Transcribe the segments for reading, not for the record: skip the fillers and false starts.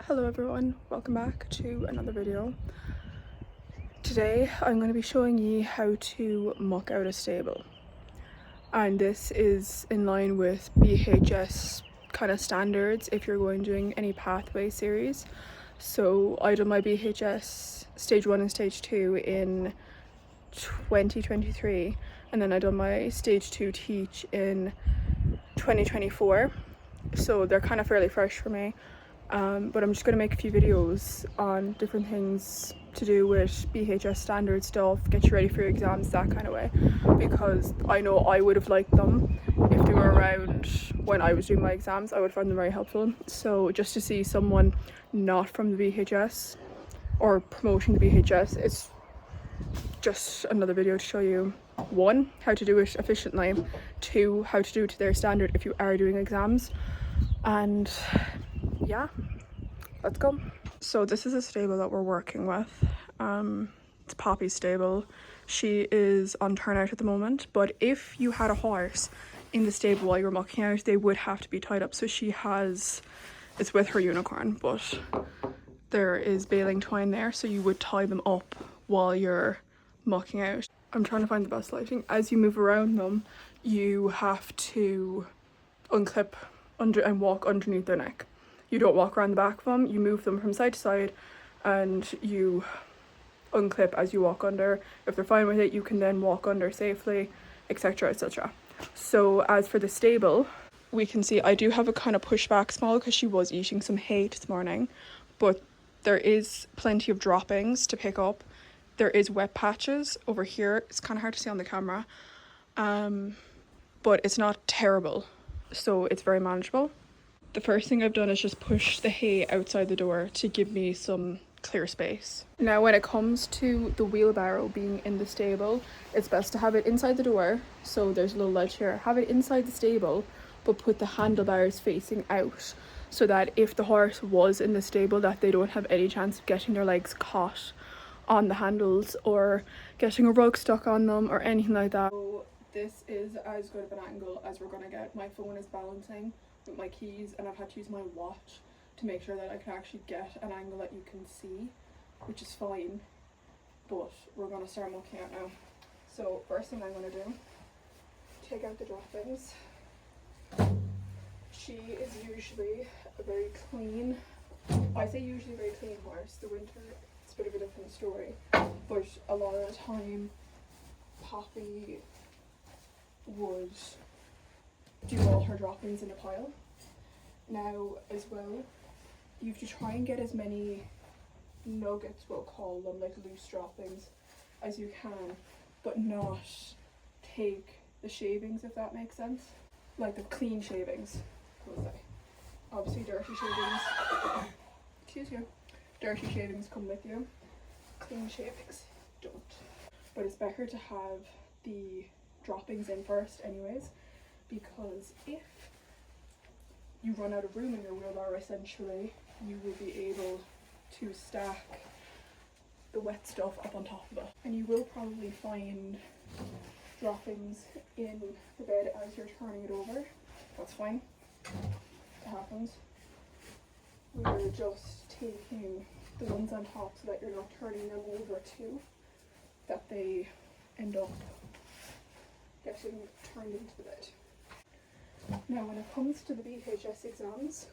Hello everyone, welcome back to another video. Today I'm going to be showing you how to muck out a stable, and this is in line with BHS kind of standards if you're going doing any pathway series. So I did my BHS stage 1 and stage 2 in 2023, and then I done my stage 2 teach in 2024, so they're kind of fairly fresh for me. But I'm just going to make a few videos on different things to do with BHS standard stuff, get you ready for your exams, that kind of way, because I know I would have liked them if they were around when I was doing my exams. I would find them very helpful. So just to see someone not from the BHS or promoting the BHS, it's just another video to show you, one, how to do it efficiently, two, how to do it to their standard if you are doing exams, and yeah, let's go. So this is a stable that we're working with. It's Poppy's stable. She is on turnout at the moment, but if you had a horse in the stable while you were mucking out, they would have to be tied up. So it's with her unicorn, but there is baling twine there, so you would tie them up while you're mucking out. I'm trying to find the best lighting. As you move around them, you have to unclip under and walk underneath their neck. You don't walk around the back of them, you move them from side to side and you unclip as you walk under. If they're fine with it, you can then walk under safely, etc, etc. So as for the stable, we can see I do have a kind of pushback small because she was eating some hay this morning, but there is plenty of droppings to pick up. There is wet patches over here. It's kind of hard to see on the camera, but it's not terrible, so it's very manageable. The first thing I've done is just push the hay outside the door to give me some clear space. Now when it comes to the wheelbarrow being in the stable, it's best to have it inside the door, so there's a little ledge here. Have it inside the stable, but put the handlebars facing out, so that if the horse was in the stable, that they don't have any chance of getting their legs caught on the handles or getting a rug stuck on them or anything like that. So this is as good of an angle as we're gonna get. My phone is balancing with my keys and I've had to use my watch to make sure that I can actually get an angle that you can see, which is fine, but we're gonna start mucking out now. So first thing I'm gonna do, take out the droppings. She is usually a very clean, I say usually very clean horse. The winter it's a bit of a different story, but a lot of the time Poppy would do all her droppings in a pile. Now as well, you have to try and get as many nuggets, we'll call them, like loose droppings, as you can, but not take the shavings, if that makes sense. Like the clean shavings, we'll say. Obviously dirty shavings, excuse you, dirty shavings come with you, clean shavings don't. But it's better to have the droppings in first anyways, because if you run out of room in your wheelbarrow, essentially, you will be able to stack the wet stuff up on top of it. And you will probably find droppings in the bed as you're turning it over. That's fine, it happens. We're just taking the ones on top so that you're not turning them over too, that they end up getting turned into the bed. Now when it comes to the BHS exams,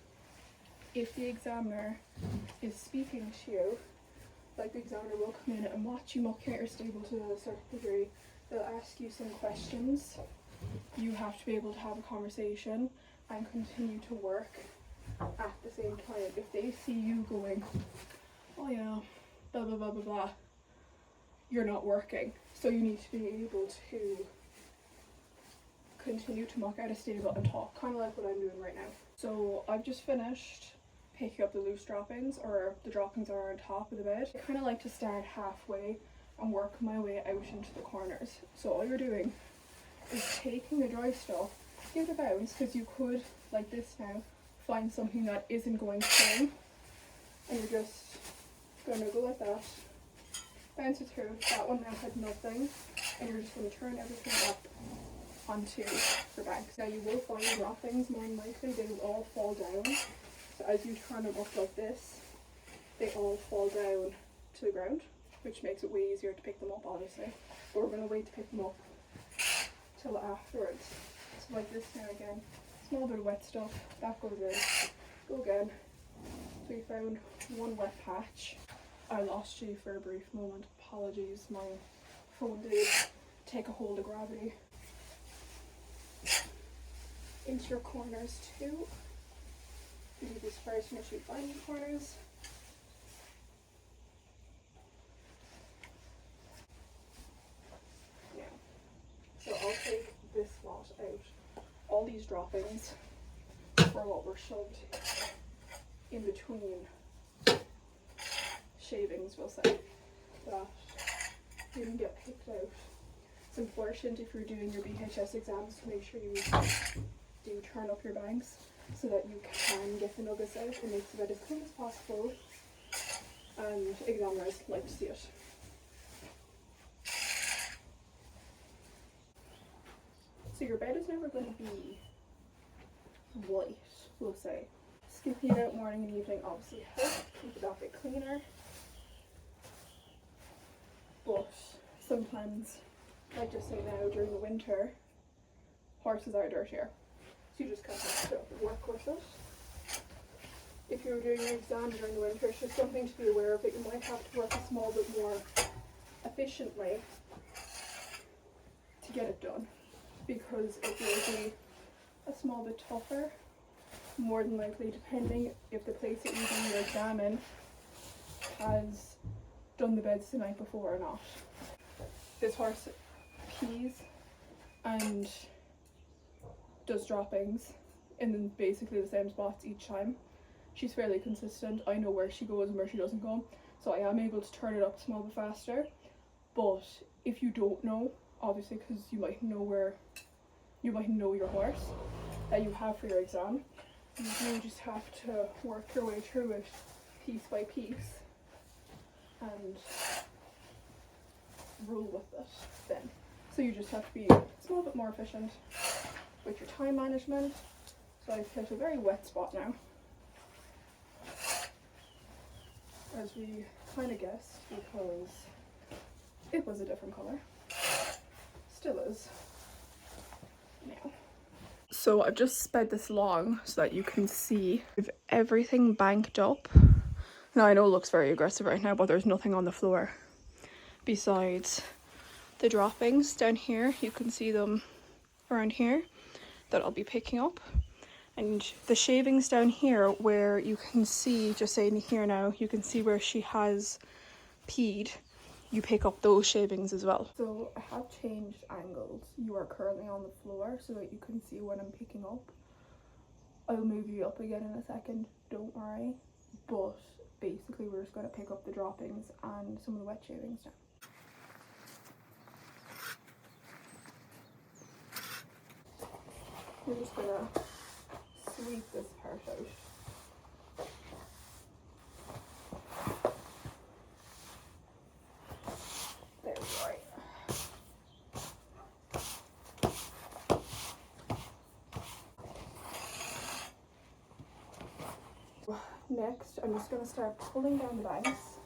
if the examiner is speaking to you, like the examiner will come in and watch you mucking out your stable to a certain degree, they'll ask you some questions. You have to be able to have a conversation and continue to work at the same time. If they see you going, oh yeah, blah blah blah blah blah, you're not working. So you need to be able to continue to muck out a stable and talk, kind of like what I'm doing right now. So I've just finished picking up the loose droppings, or the droppings are on top of the bed. I kind of like to start halfway and work my way out into the corners. So all you're doing is taking the dry stuff, give it a bounce, because you could, like this now, find something that isn't going through, and you're just going to go like that, bounce it through. That one now had nothing, and you're just going to turn everything up onto the bank. Now you will find droppings, more than likely they will all fall down So as you turn them up like this, they all fall down to the ground, which makes it way easier to pick them up, obviously. But we're going to wait to pick them up till afterwards. So like this now again, small bit of wet stuff, that goes in, go again. So we found one wet patch. I lost you for a brief moment, apologies, my phone did take a hold of gravity. Into your corners too. Do this first, make sure you find the corners. Yeah. So I'll take this lot out. All these droppings were what were shoved in between shavings, we'll say, that didn't get picked out. It's important if you're doing your BHS exams to make sure you do turn up your bangs so that you can get the nuggets out. It makes the bed as clean as possible, and examiners like to see it. So your bed is never going to be white, we'll say. Skipping it out morning and evening obviously helps keep it that bit cleaner, but sometimes, like just say now during the winter, horses are dirtier. So you just kind of have to work with it. If you're doing your exam during the winter, it's just something to be aware of, that you might have to work a small bit more efficiently to get it done, because it will be a small bit tougher, more than likely, depending if the place that you're doing your exam in has done the beds the night before or not. This horse pees and does droppings in basically the same spots each time. She's fairly consistent. I know where she goes and where she doesn't go, so I am able to turn it up a small bit faster. But if you don't know, obviously, because you might know your horse that you have for your exam, you do just have to work your way through it piece by piece and rule with it then. So you just have to be a small bit more efficient with your time management. So I've hit a very wet spot now, as we kind of guessed, because it was a different colour. Still is now. So I've just sped this along so that you can see with everything banked up. Now I know it looks very aggressive right now, but there's nothing on the floor besides the droppings down here. You can see them around here that I'll be picking up, and the shavings down here where you can see, just saying here now, you can see where she has peed. You pick up those shavings as well. So I have changed angles. You are currently on the floor so that you can see what I'm picking up. I'll move you up again in a second, don't worry. But basically we're just going to pick up the droppings and some of the wet shavings now. We're just going to sweep this part out. There we go. Right. Next, I'm just going to start pulling down the banks.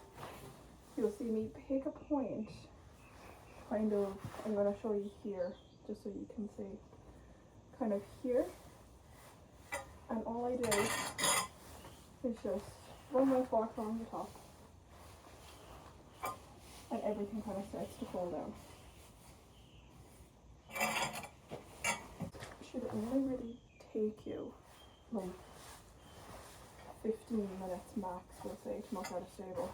You'll see me pick a point, kind of, I'm going to show you here, just so you can see, kind of here. And all I do is just run my fork along the top, and everything kind of starts to fall down. Should only really take you like 15 minutes max, we'll say, to muck out a stable.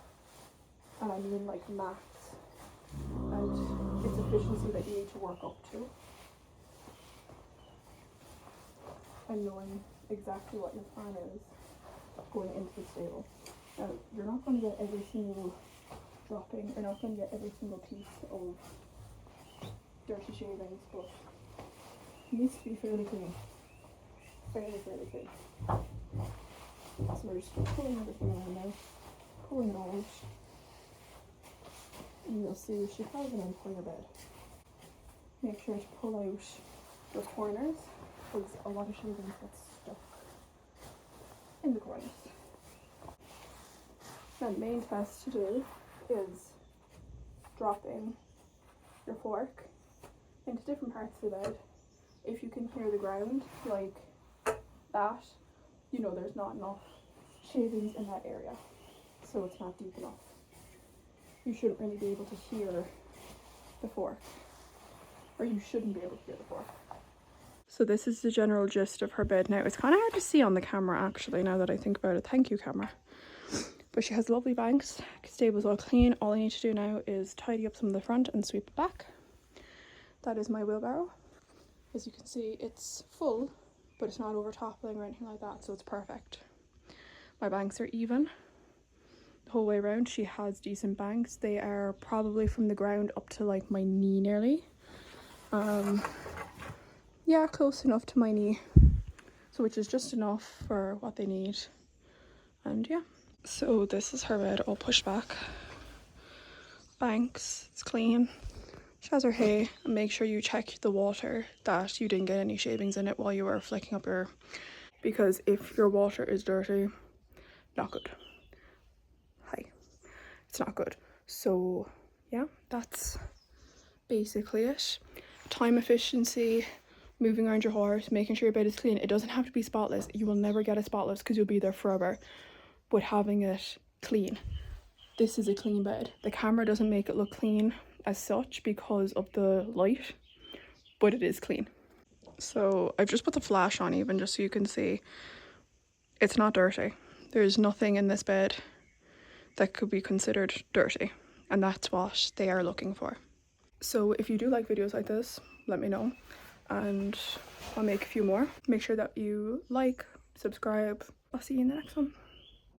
And I mean like max. And it's efficiency that you need to work up to. And knowing exactly what your plan is going into the stable. Now, you're not going to get every single dropping, you're not going to get every single piece of dirty shavings, but it needs to be fairly clean. Fairly clean. So we're just pulling everything on now, pulling it all out, and you'll see she has an entire bed. Make sure to pull out the corners, because a lot of shavings get stuck in the corners. Now the main test to do is dropping your fork into different parts of the bed. If you can hear the ground like that, you know there's not enough shavings in that area, so it's not deep enough. You shouldn't really be able to hear the fork, or you shouldn't be able to hear the fork. So this is the general gist of her bed now. It's kind of hard to see on the camera actually, now that I think about it. Thank you, camera. But she has lovely banks, stable's all clean. All I need to do now is tidy up some of the front and sweep it back. That is my wheelbarrow. As you can see, it's full, but it's not over toppling or anything like that, so it's perfect. My banks are even the whole way around. She has decent banks. They are probably from the ground up to like my knee nearly. Yeah, close enough to my knee, so which is just enough for what they need. And yeah, so this is her bed all pushed back. Banks, it's clean. She has her hay, and make sure you check the water that you didn't get any shavings in it while you were flicking up your, because if your water is dirty, not good. Hi, it's not good. So yeah, that's basically it. Time efficiency, moving around your horse, making sure your bed is clean. It doesn't have to be spotless. You will never get it spotless because you'll be there forever, but having it clean. This is a clean bed. The camera doesn't make it look clean as such because of the light, but it is clean. So I've just put the flash on even just so you can see it's not dirty. There's nothing in this bed that could be considered dirty, and that's what they are looking for. So if you do like videos like this, let me know and I'll make a few more. Make sure that you like, subscribe. I'll see you in the next one.